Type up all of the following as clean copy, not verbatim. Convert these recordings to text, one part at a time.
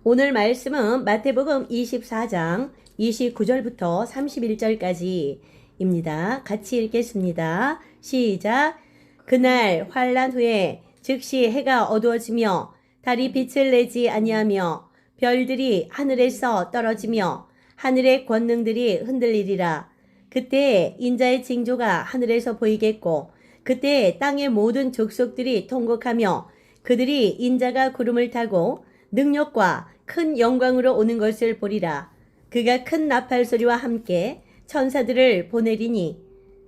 오늘 말씀은 마태복음 24장 29절부터 31절까지입니다. 같이 읽겠습니다. 시작. 그날 환란 후에 즉시 해가 어두워지며 달이 빛을 내지 아니하며 별들이 하늘에서 떨어지며 하늘의 권능들이 흔들리리라. 그때 인자의 징조가 하늘에서 보이겠고 그때 땅의 모든 족속들이 통곡하며 그들이 인자가 구름을 타고 능력과 큰 영광으로 오는 것을 보리라. 그가 큰 나팔 소리와 함께 천사들을 보내리니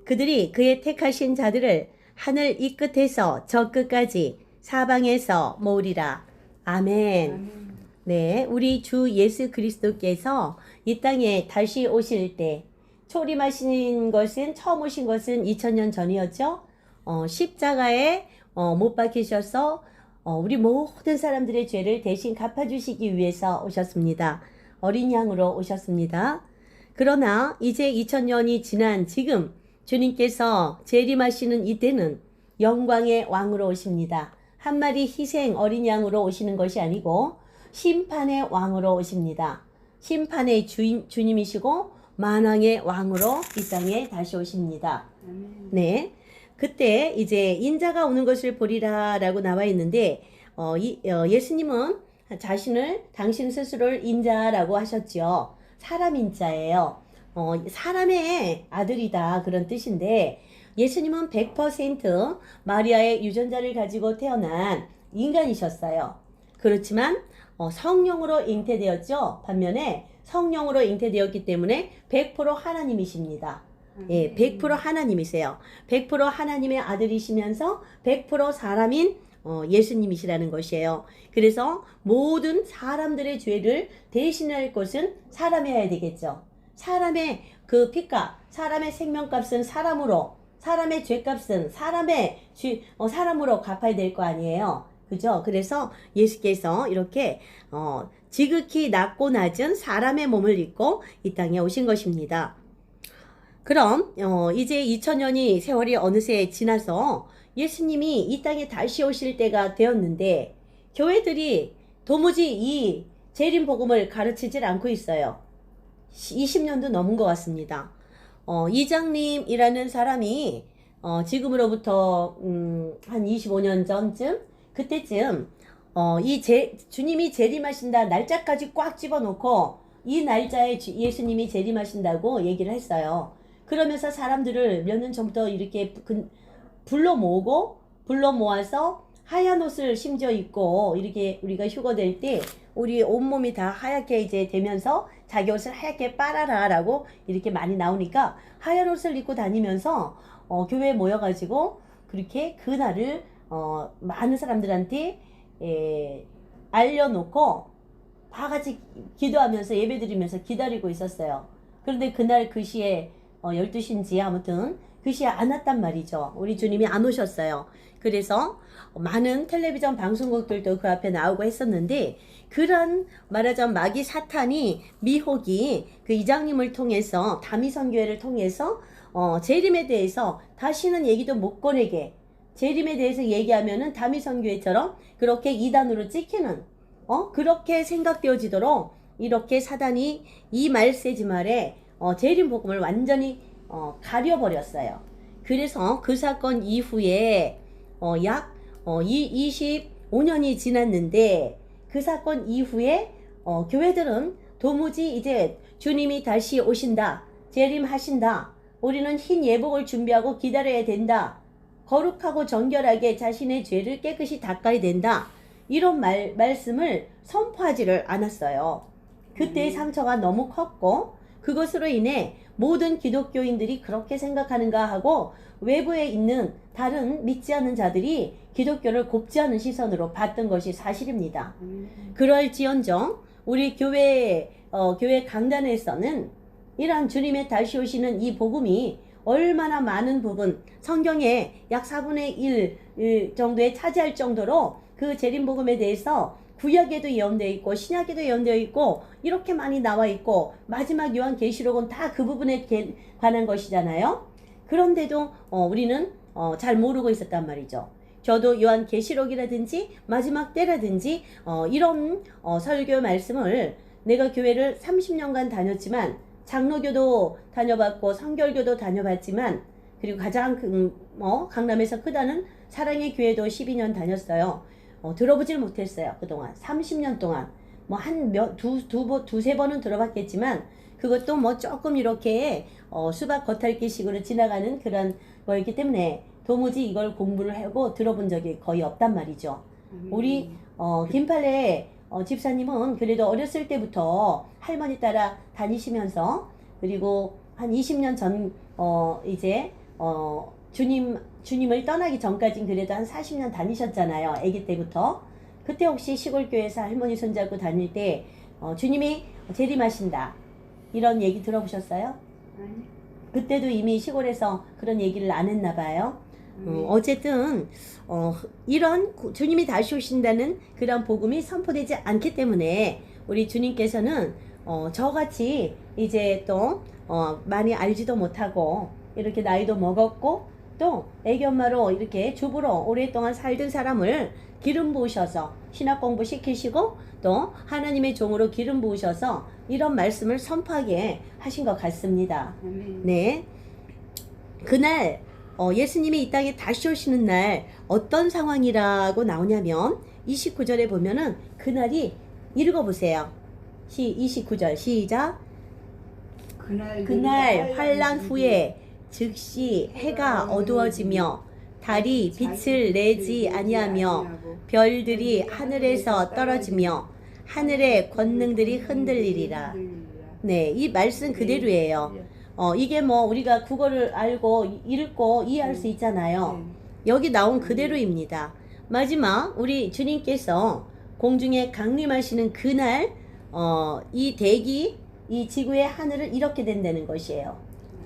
그들이 그의 택하신 자들을 하늘 이 끝에서 저 끝까지 사방에서 모으리라. 아멘. 네, 우리 주 예수 그리스도께서 이 땅에 다시 오실 때 초림하신 것은 처음 오신 것은 2000년 전이었죠. 십자가에 못 박히셔서 우리 모든 사람들의 죄를 대신 갚아주시기 위해서 오셨습니다. 어린 양으로 오셨습니다. 그러나 이제 2000년이 지난 지금 주님께서 재림하시는 이때는 영광의 왕으로 오십니다. 한 마리 희생 어린 양으로 오시는 것이 아니고 심판의 왕으로 오십니다. 심판의 주님이시고 만왕의 왕으로 이 땅에 다시 오십니다. 네. 그때 이제 인자가 오는 것을 보리라 라고 나와 있는데 예수님은 당신 스스로를 인자라고 하셨죠. 사람 인자예요. 사람의 아들이다 그런 뜻인데 예수님은 100% 마리아의 유전자를 가지고 태어난 인간이셨어요. 그렇지만 성령으로 잉태되었죠. 반면에 성령으로 잉태되었기 때문에 100% 하나님이십니다. 예, 100% 하나님이세요. 100% 하나님의 아들이시면서 100% 사람인 예수님이시라는 것이에요. 그래서 모든 사람들의 죄를 대신할 것은 사람이어야 되겠죠. 사람의 그 피값, 사람의 생명값은 사람으로, 사람의 죄값은 사람으로 갚아야 될 거 아니에요. 그죠? 그래서 예수께서 이렇게 지극히 낮고 낮은 사람의 몸을 입고 이 땅에 오신 것입니다. 그럼 이제 2000년이 세월이 어느새 지나서 예수님이 이 땅에 다시 오실 때가 되었는데 교회들이 도무지 이 재림 복음을 가르치질 않고 있어요. 20년도 넘은 것 같습니다. 이장님이라는 사람이 지금으로부터 한 25년 전쯤 그때쯤 주님이 재림하신다 날짜까지 꽉 집어놓고 이 날짜에 예수님이 재림하신다고 얘기를 했어요. 그러면서 사람들을 몇 년 전부터 이렇게 불러 모아서 하얀 옷을 심지어 입고 이렇게 우리가 휴거될 때 우리 온몸이 다 하얗게 이제 되면서 자기 옷을 하얗게 빨아라 라고 이렇게 많이 나오니까 하얀 옷을 입고 다니면서 교회에 모여가지고 그렇게 그날을 많은 사람들한테 알려놓고 다 같이 기도하면서 예배드리면서 기다리고 있었어요. 그런데 그날 그 시에 12시인지 아무튼 그 시에 안 왔단 말이죠. 우리 주님이 안 오셨어요. 그래서 많은 텔레비전 방송국들도 그 앞에 나오고 했었는데 그런 말하자면 마귀 사탄이 미혹이 그 이장님을 통해서 다미선교회를 통해서 재림에 대해서 다시는 얘기도 못 꺼내게 재림에 대해서 얘기하면은 다미선교회처럼 그렇게 이단으로 찍히는 그렇게 생각되어지도록 이렇게 사단이 이 말세지 말에 재림 복음을 완전히 가려버렸어요. 그래서 그 사건 이후에 약 25년이 지났는데 그 사건 이후에 교회들은 도무지 이제 주님이 다시 오신다, 재림하신다, 우리는 흰 예복을 준비하고 기다려야 된다, 거룩하고 정결하게 자신의 죄를 깨끗이 닦아야 된다, 이런 말씀을 선포하지를 않았어요. 그때의 상처가 너무 컸고 그것으로 인해 모든 기독교인들이 그렇게 생각하는가 하고 외부에 있는 다른 믿지 않는 자들이 기독교를 곱지 않은 시선으로 봤던 것이 사실입니다. 그럴지언정 우리 교회 강단에서는 이러한 주님의 다시 오시는 이 복음이 얼마나 많은 부분 성경에 약 4분의 1 정도에 차지할 정도로 그 재림 복음에 대해서 구약에도 예언되어 있고 신약에도 예언되어 있고 이렇게 많이 나와 있고 마지막 요한계시록은 다 그 부분에 관한 것이잖아요. 그런데도 우리는 잘 모르고 있었단 말이죠. 저도 요한계시록이라든지 마지막 때라든지 이런 설교 말씀을 내가 교회를 30년간 다녔지만 장로교도 다녀봤고 성결교도 다녀봤지만 그리고 가장 강남에서 크다는 사랑의 교회도 12년 다녔어요. 들어보질 못했어요. 그동안 30년 동안 뭐 두세 번은 들어봤겠지만 그것도 뭐 조금 이렇게 수박 겉핥기식으로 지나가는 그런 거였기 때문에 도무지 이걸 공부를 하고 들어본 적이 거의 없단 말이죠. 우리 김팔래 집사님은 그래도 어렸을 때부터 할머니 따라 다니시면서 그리고 한 20년 전 이제 주님을 떠나기 전까진 그래도 한 40년 다니셨잖아요. 아기 때부터. 그때 혹시 시골교회에서 할머니 손잡고 다닐 때 주님이 재림하신다 이런 얘기 들어보셨어요? 그때도 이미 시골에서 그런 얘기를 안 했나 봐요. 어쨌든 이런 주님이 다시 오신다는 그런 복음이 선포되지 않기 때문에 우리 주님께서는 저같이 이제 또 많이 알지도 못하고 이렇게 나이도 먹었고 또 애기 엄마로 이렇게 주부로 오랫동안 살던 사람을 기름 부으셔서 신학 공부 시키시고 또 하나님의 종으로 기름 부으셔서 이런 말씀을 선포하게 하신 것 같습니다. 네. 그날 예수님이 이 땅에 다시 오시는 날 어떤 상황이라고 나오냐면 29절에 보면은 그날이 읽어보세요. 29절 시작. 그날 환란 후에 즉시 해가 어두워지며 달이 빛을 내지 아니하며 별들이 하늘에서 떨어지며 하늘의 권능들이 흔들리리라. 네, 이 말씀 그대로예요. 이게 뭐 우리가 국어를 알고 읽고 이해할 수 있잖아요. 여기 나온 그대로입니다. 마지막 우리 주님께서 공중에 강림하시는 그날 이 대기 이 지구의 하늘을 이렇게 된다는 것이에요.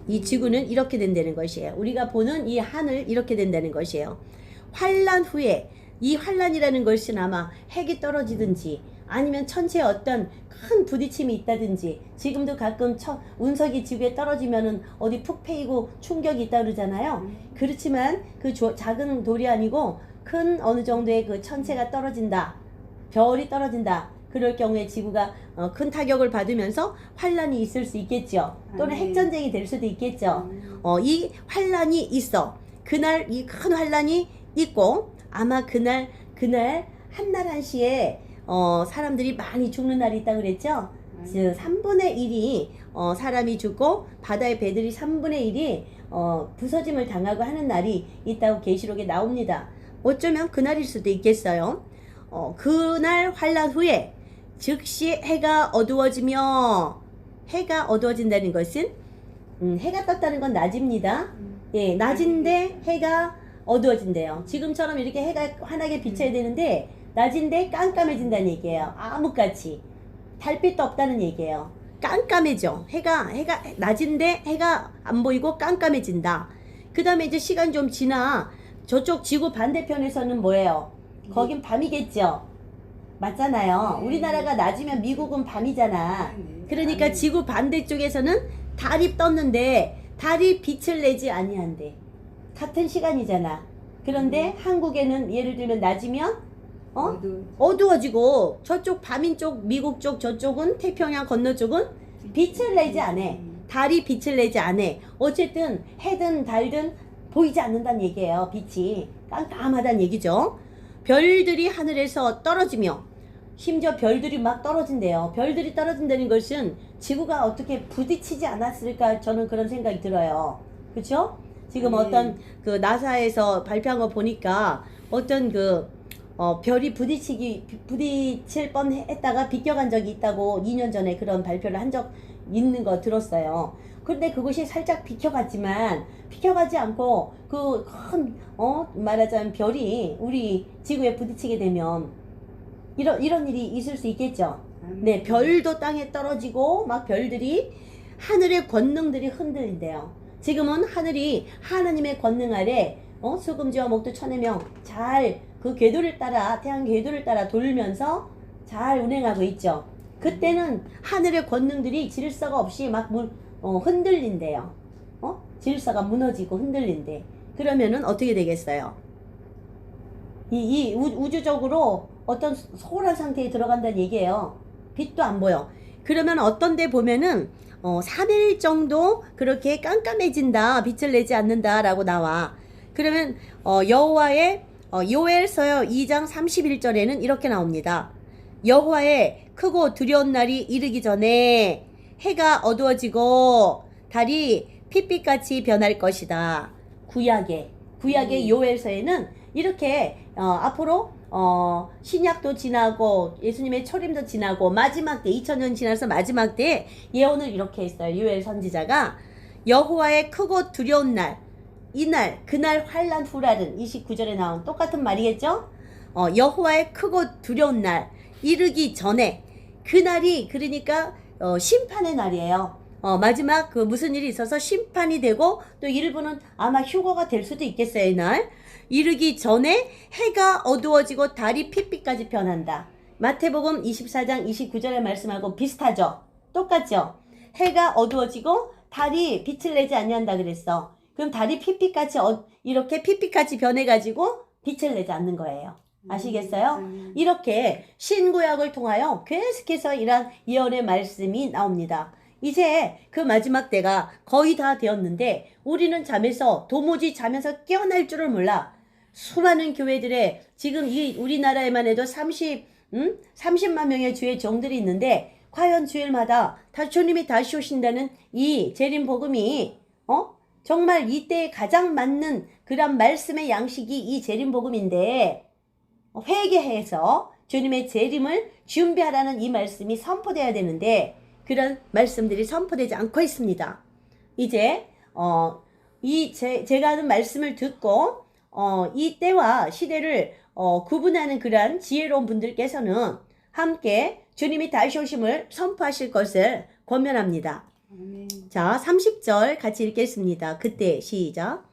이 지구는 이렇게 된다는 것이에요. 우리가 보는 이 하늘 이렇게 된다는 것이에요. 환란 후에 이 환란이라는 것은 아마 핵이 떨어지든지 아니면 천체에 어떤 큰 부딪힘이 있다든지 지금도 가끔 운석이 지구에 떨어지면은 어디 푹 패이고 충격이 있다 그러잖아요. 그렇지만 그 작은 돌이 아니고 큰 어느 정도의 그 천체가 떨어진다. 별이 떨어진다. 그럴 경우에 지구가 큰 타격을 받으면서 환란이 있을 수 있겠죠. 또는 핵전쟁이 될 수도 있겠죠. 이 환란이 있어. 그날 이 큰 환란이 있고 아마 그날 한날 한시에 사람들이 많이 죽는 날이 있다고 그랬죠. 3분의 1이 사람이 죽고 바다의 배들이 3분의 1이 부서짐을 당하고 하는 날이 있다고 계시록에 나옵니다. 어쩌면 그날일 수도 있겠어요. 그날 환란 후에 즉시 해가 어두워지며 해가 어두워진다는 것은 해가 떴다는 건 낮입니다. 예, 낮인데 해가 어두워진대요. 지금처럼 이렇게 해가 환하게 비쳐야 되는데 낮인데 깜깜해진다는 얘기예요. 암흑같이 달빛도 없다는 얘기예요. 깜깜해져. 해가 낮인데 해가 안 보이고 깜깜해진다. 그 다음에 이제 시간 좀 지나 저쪽 지구 반대편에서는 뭐예요? 거긴 밤이겠죠. 맞잖아요. 우리나라가 낮이면 미국은 밤이잖아. 그러니까 지구 반대쪽에서는 달이 떴는데 달이 빛을 내지 아니한대. 같은 시간이잖아. 그런데 한국에는 예를 들면 낮이면 어두워지고 저쪽 밤인 쪽 미국 쪽 저쪽은 태평양 건너 쪽은 빛을 내지 않아. 달이 빛을 내지 않아. 어쨌든 해든 달든 보이지 않는다는 얘기예요. 빛이 깜깜하다는 얘기죠. 별들이 하늘에서 떨어지며 심지어 별들이 막 떨어진대요. 별들이 떨어진다는 것은 지구가 어떻게 부딪히지 않았을까 저는 그런 생각이 들어요. 그렇죠? 지금 어떤 그 나사에서 발표한 거 보니까 어떤 그 별이 부딪힐 뻔했다가 비껴간 적이 있다고 2년 전에 그런 발표를 한 적 있는 거 들었어요. 근데 그것이 살짝 비켜가지 않고 그 큰 말하자면 별이 우리 지구에 부딪히게 되면 이런 일이 있을 수 있겠죠. 네, 별도 땅에 떨어지고 막 별들이 하늘의 권능들이 흔들린대요. 지금은 하늘이 하나님의 권능 아래 수금지와 목도 천의 명 잘 그 궤도를 따라 태양 궤도를 따라 돌면서 잘 운행하고 있죠. 그때는 하늘의 권능들이 질서가 없이 막 흔들린대요. 질서가 무너지고 흔들린대. 그러면은 어떻게 되겠어요? 우주적으로 어떤 소홀한 상태에 들어간다는 얘기예요. 빛도 안 보여. 그러면 어떤 데 보면은 3일 정도 그렇게 깜깜해진다. 빛을 내지 않는다라고 나와. 그러면 여호와의 요엘서 2장 31절에는 이렇게 나옵니다. 여호와의 크고 두려운 날이 이르기 전에 해가 어두워지고 달이 핏빛같이 변할 것이다. 구약의 요엘서에는 이렇게 앞으로 신약도 지나고 예수님의 초림도 지나고 마지막 때 2000년 지나서 마지막 때 예언을 이렇게 했어요. 요엘 선지자가 여호와의 크고 두려운 날, 이날 그날 환난 후랄은 29절에 나온 똑같은 말이겠죠. 여호와의 크고 두려운 날 이르기 전에 그날이 그러니까 심판의 날이에요. 마지막 그 무슨 일이 있어서 심판이 되고 또 일부는 아마 휴거가 될 수도 있겠어요. 이날 이르기 전에 해가 어두워지고 달이 핏빛까지 변한다. 마태복음 24장 29절의 말씀하고 비슷하죠. 똑같죠. 해가 어두워지고 달이 빛을 내지 아니한다 그랬어. 그럼 달이 핏빛같이 이렇게 핏빛같이 변해가지고 빛을 내지 않는 거예요. 아시겠어요? 이렇게 신구약을 통하여 계속해서 이런 예언의 말씀이 나옵니다. 이제 그 마지막 때가 거의 다 되었는데 우리는 도무지 잠에서 깨어날 줄을 몰라. 수많은 교회들의 지금 이 우리나라에만 해도 30만 명의 주의 종들이 있는데 과연 주일마다 주님이 다시 오신다는 이 재림 복음이 정말 이때에 가장 맞는 그런 말씀의 양식이 이 재림 복음인데 회개해서 주님의 재림을 준비하라는 이 말씀이 선포돼야 되는데 그런 말씀들이 선포되지 않고 있습니다. 이제 제가 하는 말씀을 듣고 이 때와 시대를 구분하는 그러한 지혜로운 분들께서는 함께 주님이 다시 오심을 선포하실 것을 권면합니다. 자, 30절 같이 읽겠습니다. 그때 시작.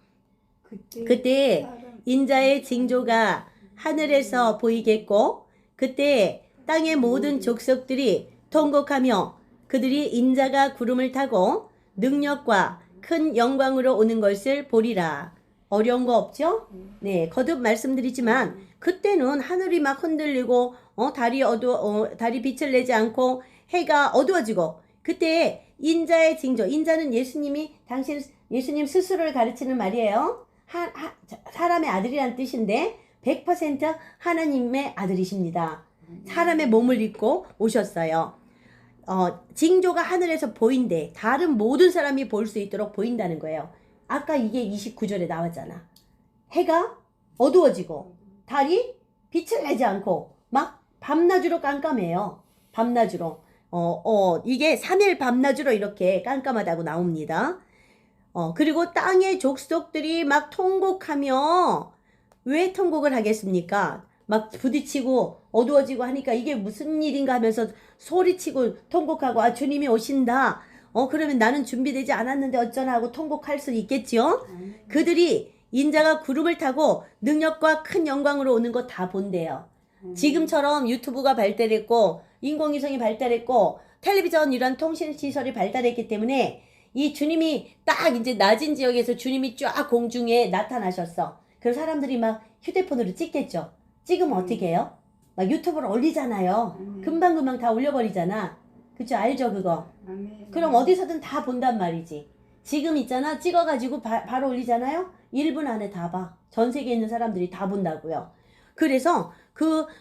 그때 인자의 징조가 하늘에서 보이겠고 그때 땅의 모든 족속들이 통곡하며 그들이 인자가 구름을 타고 능력과 큰 영광으로 오는 것을 보리라. 어려운 거 없죠? 네, 거듭 말씀드리지만 그때는 하늘이 막 흔들리고 달이 빛을 내지 않고 해가 어두워지고 그때 인자의 징조, 인자는 예수님 스스로를 가르치는 말이에요. 사람의 아들이란 뜻인데 100% 하나님의 아들이십니다. 사람의 몸을 입고 오셨어요. 징조가 하늘에서 보인대. 다른 모든 사람이 볼 수 있도록 보인다는 거예요. 아까 이게 29절에 나왔잖아. 해가 어두워지고 달이 빛을 내지 않고 막 밤낮으로 깜깜해요. 밤낮으로. 이게 3일 밤낮으로 이렇게 깜깜하다고 나옵니다. 그리고 땅의 족속들이 막 통곡하며 왜 통곡을 하겠습니까? 막 부딪히고 어두워지고 하니까 이게 무슨 일인가 하면서 소리치고 통곡하고 주님이 오신다. 그러면 나는 준비되지 않았는데 어쩌나 하고 통곡할 수 있겠지요. 그들이 인자가 구름을 타고 능력과 큰 영광으로 오는 거 다 본대요. 지금처럼 유튜브가 발달했고 인공위성이 발달했고 텔레비전 이런 통신시설이 발달했기 때문에 이 주님이 딱 이제 낮은 지역에서 주님이 쫙 공중에 나타나셨어. 그래서 사람들이 막 휴대폰으로 찍겠죠. 찍으면 어떻게 해요? 막 유튜브로 올리잖아요. 금방금방 다 올려버리잖아. 그쵸? 알죠 그거? 그럼 어디서든 다 본단 말이지. 지금 있잖아. 찍어가지고 바로 올리잖아요. 1분 안에 다 봐. 전 세계에 있는 사람들이 다 본다고요. 그래서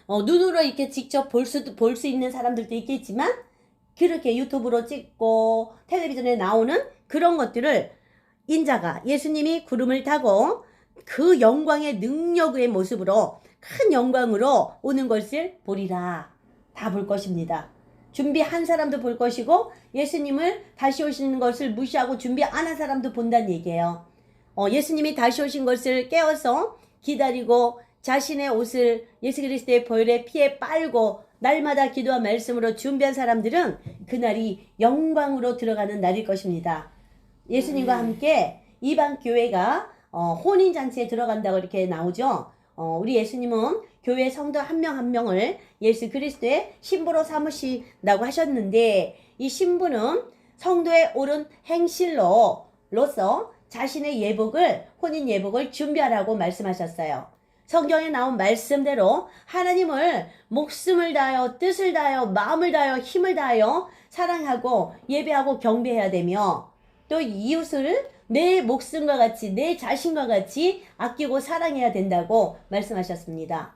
눈으로 이렇게 직접 볼 수 있는 사람들도 있겠지만 그렇게 유튜브로 찍고 텔레비전에 나오는 그런 것들을 인자가 예수님이 구름을 타고 그 영광의 능력의 모습으로 큰 영광으로 오는 것을 보리라. 다 볼 것입니다. 준비한 사람도 볼 것이고 예수님을 다시 오시는 것을 무시하고 준비 안 한 사람도 본다는 얘기예요. 예수님이 다시 오신 것을 깨어서 기다리고 자신의 옷을 예수 그리스도의 보혈의 피에 빨고 날마다 기도와 말씀으로 준비한 사람들은 그날이 영광으로 들어가는 날일 것입니다. 예수님과 함께 이방 교회가 혼인잔치에 들어간다고 이렇게 나오죠. 우리 예수님은 교회 성도 한 명 한 명을 예수 그리스도의 신부로 삼으신다고 하셨는데 이 신부는 성도의 옳은 행실로서 자신의 혼인 예복을 준비하라고 말씀하셨어요. 성경에 나온 말씀대로 하나님을 목숨을 다하여 뜻을 다하여 마음을 다하여 힘을 다하여 사랑하고 예배하고 경배해야 되며 또 이웃을 내 목숨과 같이 내 자신과 같이 아끼고 사랑해야 된다고 말씀하셨습니다.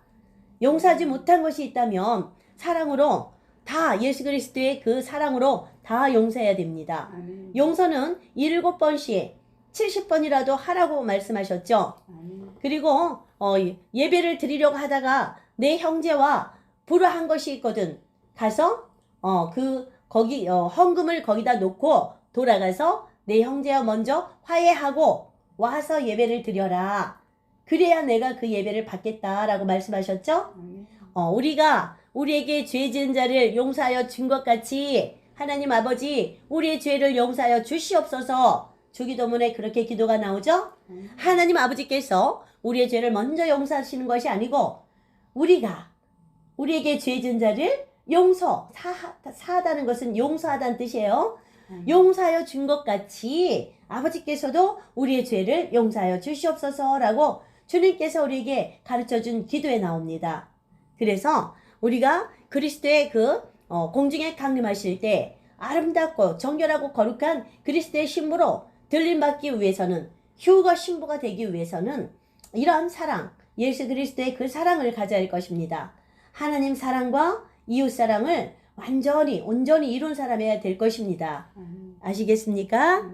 용서하지 못한 것이 있다면 사랑으로 다 예수 그리스도의 그 사랑으로 다 용서해야 됩니다. 용서는 7번씩 70번이라도 하라고 말씀하셨죠. 그리고 예배를 드리려고 하다가 내 형제와 불화한 것이 있거든. 가서 거기 헌금을 거기다 놓고 돌아가서 내 형제와 먼저 화해하고 와서 예배를 드려라. 그래야 내가 그 예배를 받겠다라고 말씀하셨죠. 우리가 우리에게 죄 지은 자를 용서하여 준 것 같이 하나님 아버지 우리의 죄를 용서하여 주시옵소서. 주기도문에 그렇게 기도가 나오죠. 하나님 아버지께서 우리의 죄를 먼저 용서하시는 것이 아니고 우리가 우리에게 죄 지은 자를 사하다는 것은 용서하다는 뜻이에요. 용서하여 준 것 같이 아버지께서도 우리의 죄를 용서하여 주시옵소서라고 주님께서 우리에게 가르쳐준 기도에 나옵니다. 그래서 우리가 그리스도의 공중에 강림하실 때 아름답고 정결하고 거룩한 그리스도의 신부로 들림받기 위해서는 휴거 신부가 되기 위해서는 이러한 사랑, 예수 그리스도의 그 사랑을 가져야 할 것입니다. 하나님 사랑과 이웃 사랑을 온전히 이룬 사람이어야 될 것입니다. 아시겠습니까?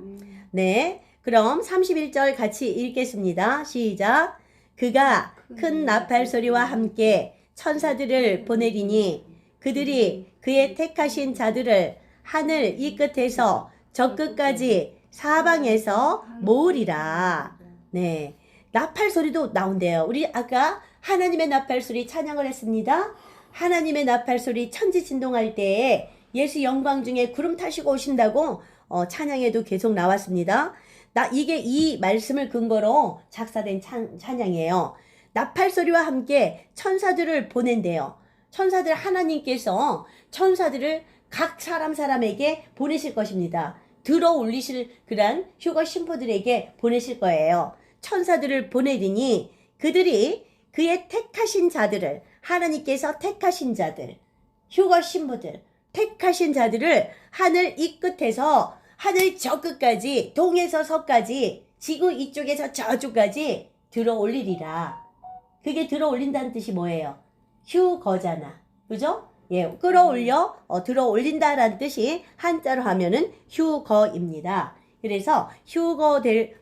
네. 그럼 31절 같이 읽겠습니다. 시작. 그가 큰 나팔 소리와 함께 천사들을 보내리니 그들이 그의 택하신 자들을 하늘 이 끝에서 저 끝까지 사방에서 모으리라. 네. 나팔 소리도 나온대요. 우리 아까 하나님의 나팔 소리 찬양을 했습니다. 하나님의 나팔 소리 천지 진동할 때에 예수 영광 중에 구름 타시고 오신다고 찬양에도 계속 나왔습니다. 이게 이 말씀을 근거로 작사된 찬양이에요. 나팔 소리와 함께 천사들을 보낸대요. 천사들 하나님께서 천사들을 각 사람에게 보내실 것입니다. 들어 올리실 그런 휴거 신부들에게 보내실 거예요. 천사들을 보내리니 그들이 그의 택하신 자들을 하나님께서 택하신 자들 휴거 신부들 택하신 자들을 하늘 이 끝에서 하늘 저 끝까지 동에서 서까지 지구 이쪽에서 저쪽까지 들어 올리리라. 그게 들어 올린다는 뜻이 뭐예요? 휴거잖아. 그죠? 예, 끌어올려 들어 올린다라는 뜻이 한자로 하면은 휴거입니다. 그래서 휴거된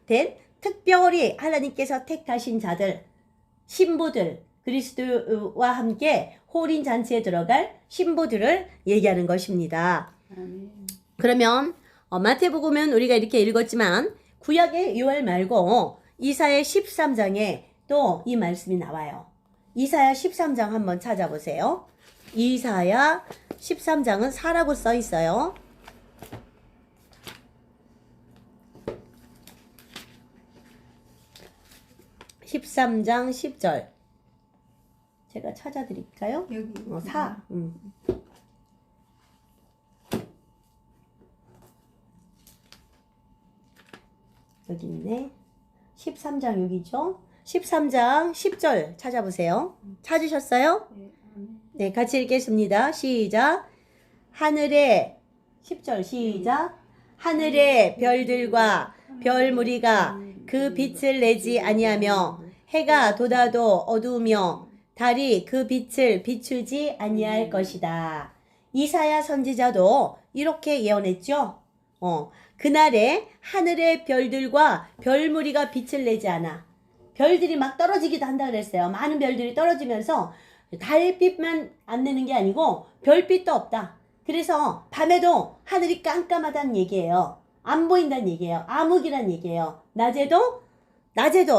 특별히 하나님께서 택하신 자들, 신부들, 그리스도와 함께 호린 잔치에 들어갈 신부들을 얘기하는 것입니다. 그러면 마태복음은 우리가 이렇게 읽었지만 구약의 요엘 말고 이사야 13장에 또 이 말씀이 나와요. 이사야 13장 한번 찾아보세요. 이사야 13장은 사라고 써 있어요. 13장 10절. 제가 찾아드릴까요? 여기. 4. 여기 있네. 13장 여기죠? 13장 10절 찾아보세요. 찾으셨어요? 네, 같이 읽겠습니다. 시작. 하늘의 10절 시작. 하늘의 별들과 별 무리가 그 빛을 내지 아니하며 해가 돋아도 어두우며 달이 그 빛을 비추지 아니할 것이다. 이사야 선지자도 이렇게 예언했죠. 그날에 하늘의 별들과 별 무리가 빛을 내지 않아. 별들이 막 떨어지기도 한다 그랬어요. 많은 별들이 떨어지면서 달빛만 안 내는 게 아니고 별빛도 없다. 그래서 밤에도 하늘이 깜깜하다는 얘기예요. 안 보인다는 얘기예요. 암흑이란 얘기예요. 낮에도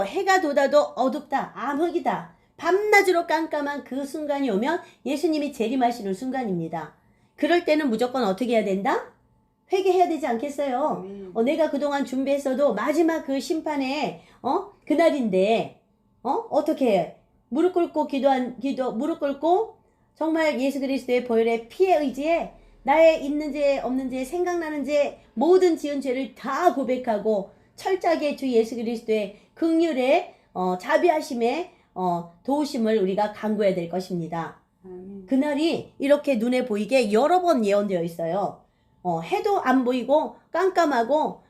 해가 돋아도 어둡다. 암흑이다. 밤낮으로 깜깜한 그 순간이 오면 예수님이 재림하시는 순간입니다. 그럴 때는 무조건 어떻게 해야 된다? 회개해야 되지 않겠어요? 내가 그동안 준비했어도 마지막 그 심판에 그날인데 어떻게 해? 무릎 꿇고 무릎 꿇고 정말 예수 그리스도의 보혈의 피에 의지해 나의 있는 죄 없는 죄 생각나는 죄 모든 지은 죄를 다 고백하고 철저하게 주 예수 그리스도의 긍휼의 자비하심에 도우심을 우리가 간구해야 될 것입니다. 그날이 이렇게 눈에 보이게 여러 번 예언되어 있어요. 해도 안 보이고 깜깜하고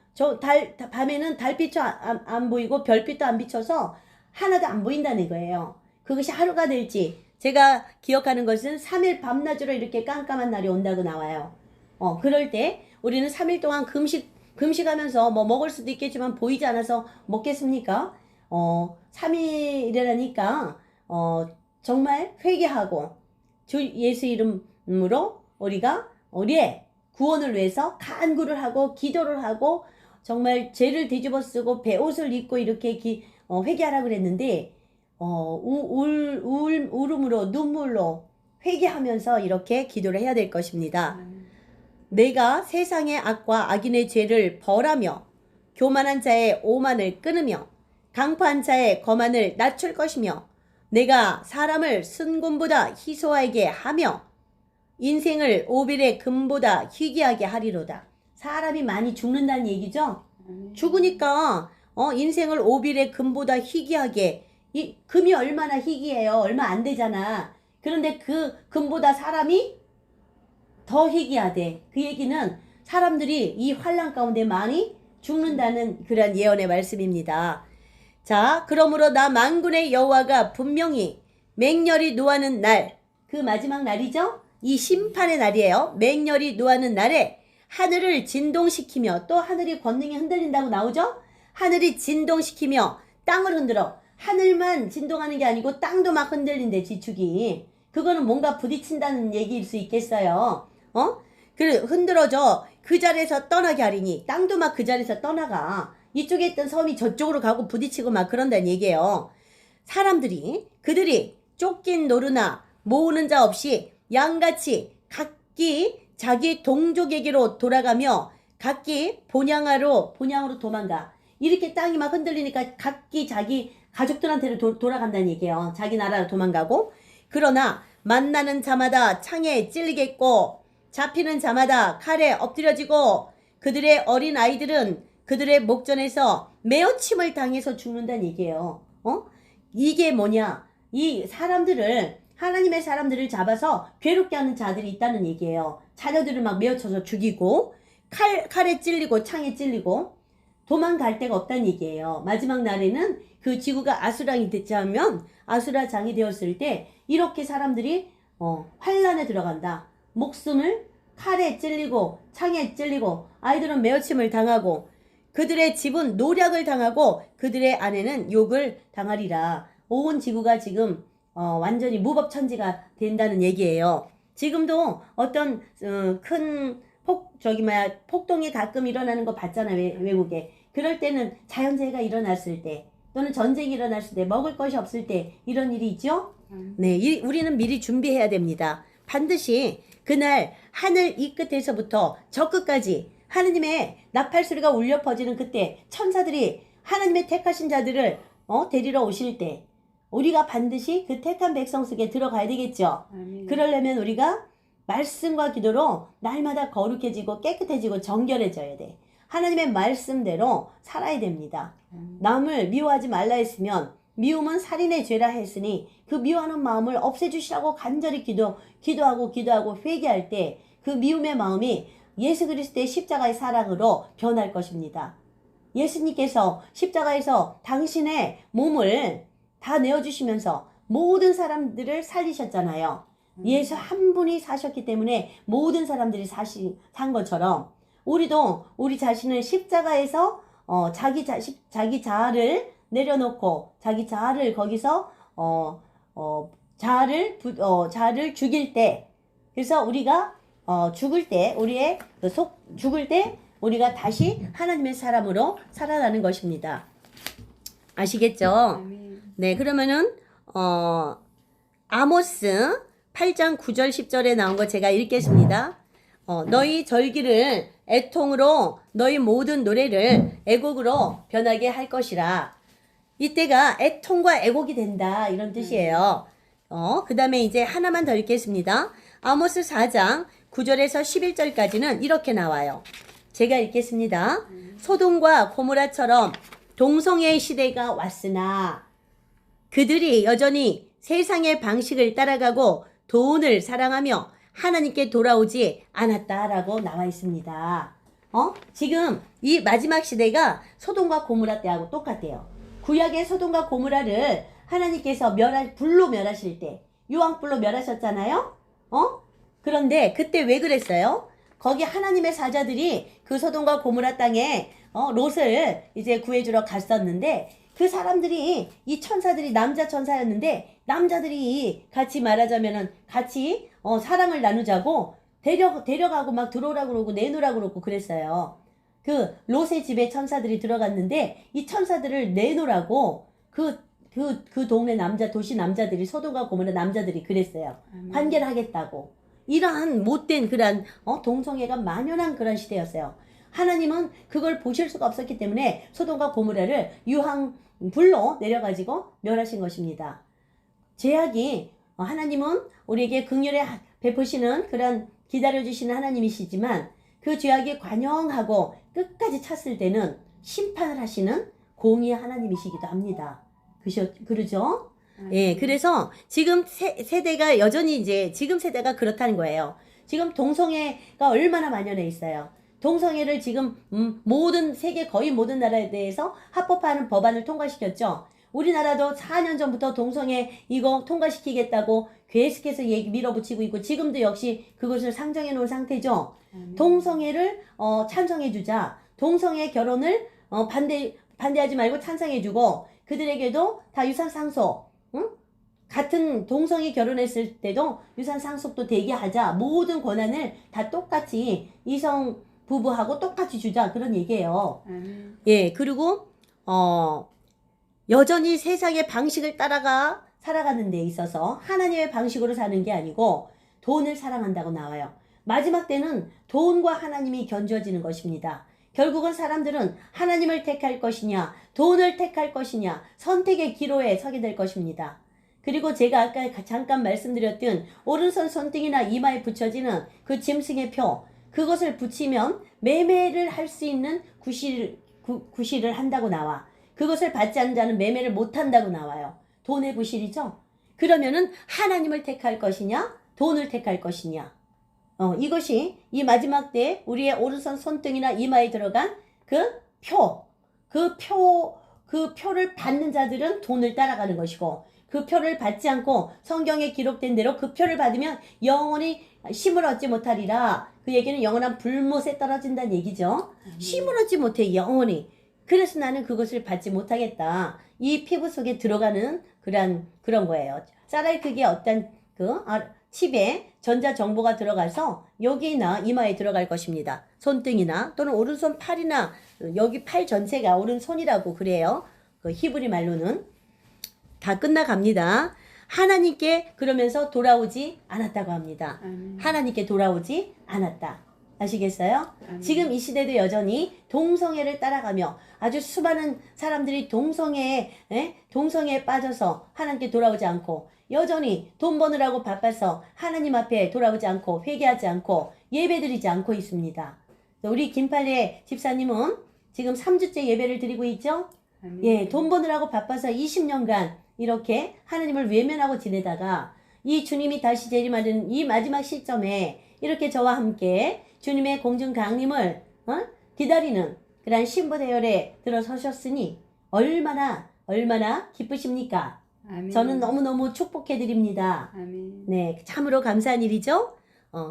밤에는 달빛도 안 보이고 별빛도 안 비쳐서 하나도 안 보인다는 거예요. 그것이 하루가 될지 제가 기억하는 것은 3일 밤낮으로 이렇게 깜깜한 날이 온다고 나와요. 그럴 때 우리는 3일 동안 금식하면서 뭐 먹을 수도 있겠지만 보이지 않아서 먹겠습니까? 3일이라니까 정말 회개하고 주 예수 이름으로 우리가 우리의 구원을 위해서 간구를 하고 기도를 하고 정말 죄를 뒤집어 쓰고 베옷을 입고 이렇게 회개하라고 그랬는데 울음으로 눈물로 회개하면서 이렇게 기도를 해야 될 것입니다. 내가 세상의 악과 악인의 죄를 벌하며 교만한 자의 오만을 끊으며 강포한 자의 거만을 낮출 것이며 내가 사람을 순금보다 희소하게 하며 인생을 오빌의 금보다 희귀하게 하리로다. 사람이 많이 죽는다는 얘기죠. 죽으니까 인생을 오빌의 금보다 희귀하게, 이 금이 얼마나 희귀해요. 얼마 안 되잖아. 그런데 그 금보다 사람이 더 희귀하대. 그 얘기는 사람들이 이 환난 가운데 많이 죽는다는 그런 예언의 말씀입니다. 자, 그러므로 나 만군의 여호와가 분명히 맹렬히 노하는 날, 그 마지막 날이죠. 이 심판의 날이에요. 맹렬히 노하는 날에 하늘을 진동시키며, 또 하늘이 권능이 흔들린다고 나오죠. 하늘이 진동시키며 땅을 흔들어. 하늘만 진동하는 게 아니고 땅도 막 흔들린대, 지축이. 그거는 뭔가 부딪힌다는 얘기일 수 있겠어요. 흔들어져 그 자리에서 떠나게 하리니, 땅도 막 그 자리에서 떠나가. 이쪽에 있던 섬이 저쪽으로 가고 부딪히고 막 그런다는 얘기예요. 사람들이 그들이 쫓긴 노르나 모으는 자 없이 양같이 각기 자기 동족에게로 돌아가며 각기 본향으로 도망가. 이렇게 땅이 막 흔들리니까 각기 자기 가족들한테로 돌아간다는 얘기예요. 자기 나라로 도망가고. 그러나 만나는 자마다 창에 찔리겠고 잡히는 자마다 칼에 엎드려지고 그들의 어린 아이들은 그들의 목전에서 매어침을 당해서 죽는다는 얘기예요. 이게 뭐냐? 이 사람들을, 하나님의 사람들을 잡아서 괴롭게 하는 자들이 있다는 얘기예요. 자녀들을 막 매어쳐서 죽이고 칼에 찔리고 창에 찔리고 도망갈 데가 없다는 얘기예요. 마지막 날에는 그 지구가 아수라장이 되자면, 아수라장이 되었을 때 이렇게 사람들이 환란에 들어간다. 목숨을 칼에 찔리고 창에 찔리고 아이들은 매어침을 당하고 그들의 집은 노략을 당하고 그들의 아내는 욕을 당하리라. 온 지구가 지금 완전히 무법천지가 된다는 얘기예요. 지금도 어떤 큰 폭동이 가끔 일어나는 거 봤잖아요. 외국에. 그럴 때는 자연재해가 일어났을 때 또는 전쟁이 일어났을 때, 먹을 것이 없을 때 이런 일이 있죠. 네, 우리는 미리 준비해야 됩니다. 반드시 그날 하늘 이 끝에서부터 저 끝까지 하느님의 나팔 소리가 울려 퍼지는 그때, 천사들이 하나님의 택하신 자들을 데리러 오실 때 우리가 반드시 그 택한 백성 속에 들어가야 되겠죠. 그러려면 우리가 말씀과 기도로 날마다 거룩해지고 깨끗해지고 정결해져야 돼. 하나님의 말씀대로 살아야 됩니다. 남을 미워하지 말라 했으면 미움은 살인의 죄라 했으니 그 미워하는 마음을 없애주시라고 간절히 기도하고 회개할 때 그 미움의 마음이 예수 그리스도의 십자가의 사랑으로 변할 것입니다. 예수님께서 십자가에서 당신의 몸을 다 내어주시면서 모든 사람들을 살리셨잖아요. 예수 한 분이 사셨기 때문에 모든 사람들이 산 것처럼 우리도 우리 자신을 십자가에서 자기 자아를 내려놓고 자기 자아를 거기서 자아를 죽일 때, 그래서 우리가 죽을 때 죽을 때 우리가 다시 하나님의 사람으로 살아나는 것입니다. 아시겠죠? 네, 그러면은 아모스 8장 9절 10절에 나온 거 제가 읽겠습니다. 너희 절기를 애통으로 너희 모든 노래를 애곡으로 변하게 할 것이라. 이때가 애통과 애곡이 된다, 이런 뜻이에요. 그 다음에 이제 하나만 더 읽겠습니다. 아모스 4장 9절에서 11절까지는 이렇게 나와요. 제가 읽겠습니다. 소돔과 고모라처럼 동성애의 시대가 왔으나, 그들이 여전히 세상의 방식을 따라가고 돈을 사랑하며 하나님께 돌아오지 않았다라고 나와 있습니다. 지금 이 마지막 시대가 소돔과 고모라 때하고 똑같대요. 구약의 소돔과 고모라를 하나님께서 불로 멸하실 때, 유황불로 멸하셨잖아요? 그런데 그때 왜 그랬어요? 거기 하나님의 사자들이 그 소돔과 고모라 땅에 롯을 이제 구해주러 갔었는데, 그 사람들이, 이 천사들이 남자 천사였는데, 남자들이 같이 말하자면은 같이 사랑을 나누자고 데려가고 막 들어오라고 그러고 내놓으라고 그러고 그랬어요. 그 롯의 집에 천사들이 들어갔는데, 이 천사들을 내놓으라고 그 동네 도시 남자들이, 소돔과 고모라 남자들이 그랬어요. 관계를 하겠다고. 이러한 못된 그런 동성애가 만연한 그런 시대였어요. 하나님은 그걸 보실 수가 없었기 때문에 소돔과 고모라를 유황불로 내려가지고 멸하신 것입니다. 죄악이, 하나님은 우리에게 긍휼에 베푸시는 그런 기다려주시는 하나님이시지만, 그 죄악이 관영하고 끝까지 찼을 때는 심판을 하시는 공의의 하나님이시기도 합니다. 그러죠? 예, 그래서 지금 세대가 여전히 이제 지금 세대가 그렇다는 거예요. 지금 동성애가 얼마나 만연해 있어요. 동성애를 지금 세계 거의 모든 나라에 대해서 합법화하는 법안을 통과시켰죠. 우리나라도 4년 전부터 동성애 이거 통과시키겠다고 계속해서 밀어붙이고 있고, 지금도 역시 그것을 상정해 놓은 상태죠. 동성애를 찬성해주자. 동성애 결혼을 반대하지 말고 찬성해주고, 그들에게도 다 유산 상속, 같은 동성이 결혼했을 때도 유산 상속도 되게 하자. 모든 권한을 다 똑같이 이성 부부하고 똑같이 주자. 그런 얘기예요. 예, 그리고 여전히 세상의 방식을 따라가 살아가는 데 있어서 하나님의 방식으로 사는 게 아니고 돈을 사랑한다고 나와요. 마지막 때는 돈과 하나님이 견주어지는 것입니다. 결국은 사람들은 하나님을 택할 것이냐, 돈을 택할 것이냐, 선택의 기로에 서게 될 것입니다. 그리고 제가 아까 잠깐 말씀드렸던 오른손 손등이나 이마에 붙여지는 그 짐승의 표, 그것을 붙이면 매매를 할 수 있는 구실을 한다고 나와. 그것을 받지 않는 자는 매매를 못한다고 나와요. 돈의 구실이죠. 그러면은 하나님을 택할 것이냐, 돈을 택할 것이냐. 이것이 이 마지막 때 우리의 오른손 손등이나 이마에 들어간 그 표를 받는 자들은 돈을 따라가는 것이고, 그 표를 받지 않고 성경에 기록된 대로 그 표를 받으면 영원히 쉼을 얻지 못하리라. 그 얘기는 영원한 불못에 떨어진다는 얘기죠. 쉼을 얻지 못해, 영원히. 그래서 나는 그것을 받지 못하겠다. 이 피부 속에 들어가는 그런 거예요. 쌀알 크기의 어떤 칩에 전자 정보가 들어가서 여기나 이마에 들어갈 것입니다. 손등이나 또는 오른손 팔이나 여기 팔 전체가 오른손이라고 그래요. 그 히브리 말로는. 다 끝나갑니다. 하나님께 그러면서 돌아오지 않았다고 합니다. 하나님께 돌아오지 않았다. 아시겠어요? 지금 이 시대도 여전히 동성애를 따라가며 아주 수많은 사람들이 동성애에 빠져서 하나님께 돌아오지 않고, 여전히 돈 버느라고 바빠서 하나님 앞에 돌아오지 않고 회개하지 않고 예배드리지 않고 있습니다. 우리 김팔례 집사님은 지금 3주째 예배를 드리고 있죠? 예, 돈 버느라고 바빠서 20년간 이렇게 하나님을 외면하고 지내다가 이 주님이 다시 재림하는 이 마지막 시점에 이렇게 저와 함께 주님의 공중 강림을 기다리는 그런 신부 대열에 들어서셨으니 얼마나 기쁘십니까? 아멘. 저는 너무너무 축복해드립니다. 아멘. 네, 참으로 감사한 일이죠.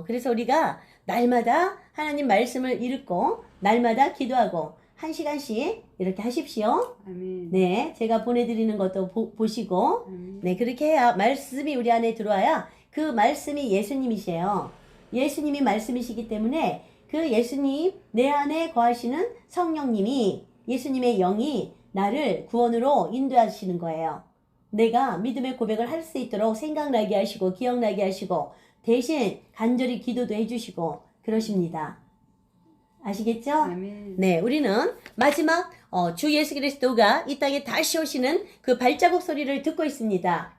그래서 우리가 날마다 하나님 말씀을 읽고 날마다 기도하고 1시간씩 이렇게 하십시오. 아멘. 네, 제가 보내드리는 것도 보시고 아멘. 네, 그렇게 해야 말씀이 우리 안에 들어와야 그 말씀이 예수님이세요. 예수님이 말씀이시기 때문에 그 예수님 내 안에 거하시는 성령님이, 예수님의 영이 나를 구원으로 인도하시는 거예요. 내가 믿음의 고백을 할 수 있도록 생각나게 하시고 기억나게 하시고 대신 간절히 기도도 해주시고 그러십니다. 아시겠죠? 아멘. 네, 우리는 마지막 주 예수 그리스도가 이 땅에 다시 오시는 그 발자국 소리를 듣고 있습니다.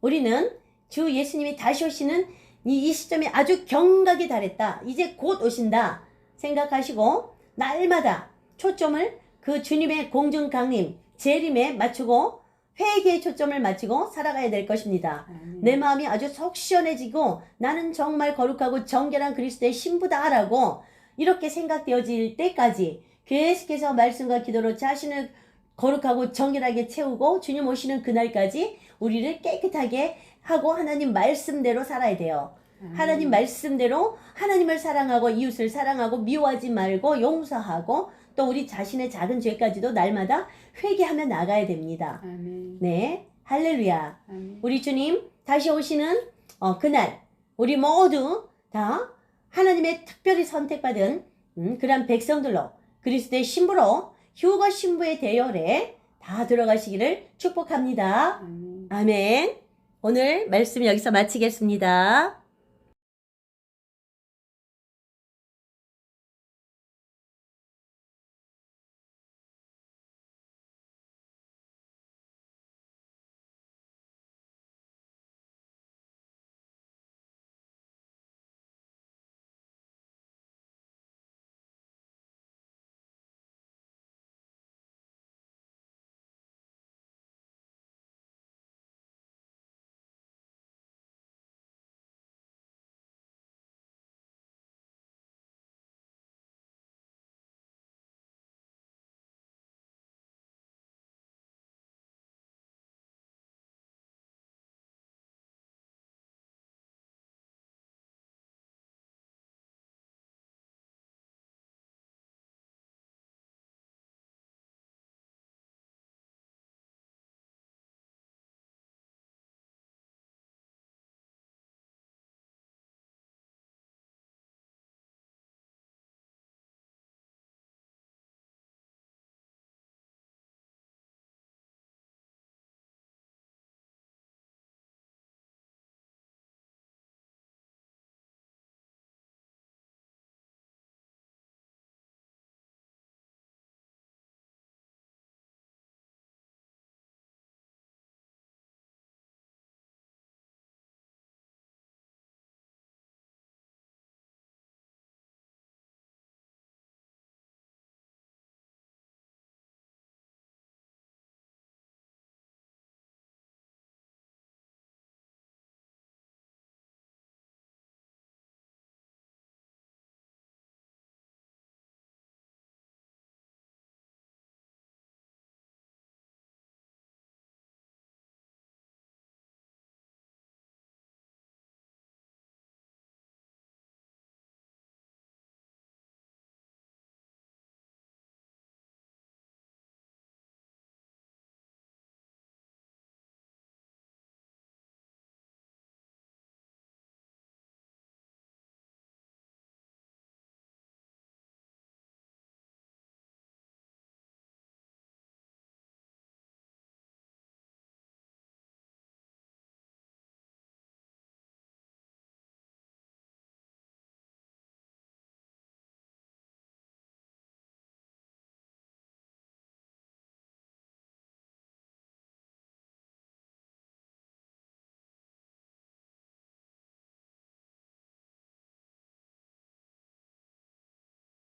우리는 주 예수님이 다시 오시는 이 시점에 아주 경각에 달했다. 이제 곧 오신다 생각하시고 날마다 초점을 그 주님의 공중 강림, 재림에 맞추고 회개에 초점을 맞추고 살아가야 될 것입니다. 내 마음이 아주 속 시원해지고 나는 정말 거룩하고 정결한 그리스도의 신부다라고 이렇게 생각되어질 때까지 계속해서 말씀과 기도로 자신을 거룩하고 정결하게 채우고 주님 오시는 그날까지 우리를 깨끗하게 하고 하나님 말씀대로 살아야 돼요. 하나님 말씀대로 하나님을 사랑하고 이웃을 사랑하고 미워하지 말고 용서하고 또 우리 자신의 작은 죄까지도 날마다 회개하며 나가야 됩니다. 아멘. 네, 할렐루야. 아멘. 우리 주님 다시 오시는 그날 우리 모두 다 하나님의 특별히 선택받은 그런 백성들로 그리스도의 신부로 휴거 신부의 대열에 다 들어가시기를 축복합니다. 아멘. 아멘. 오늘 말씀 여기서 마치겠습니다.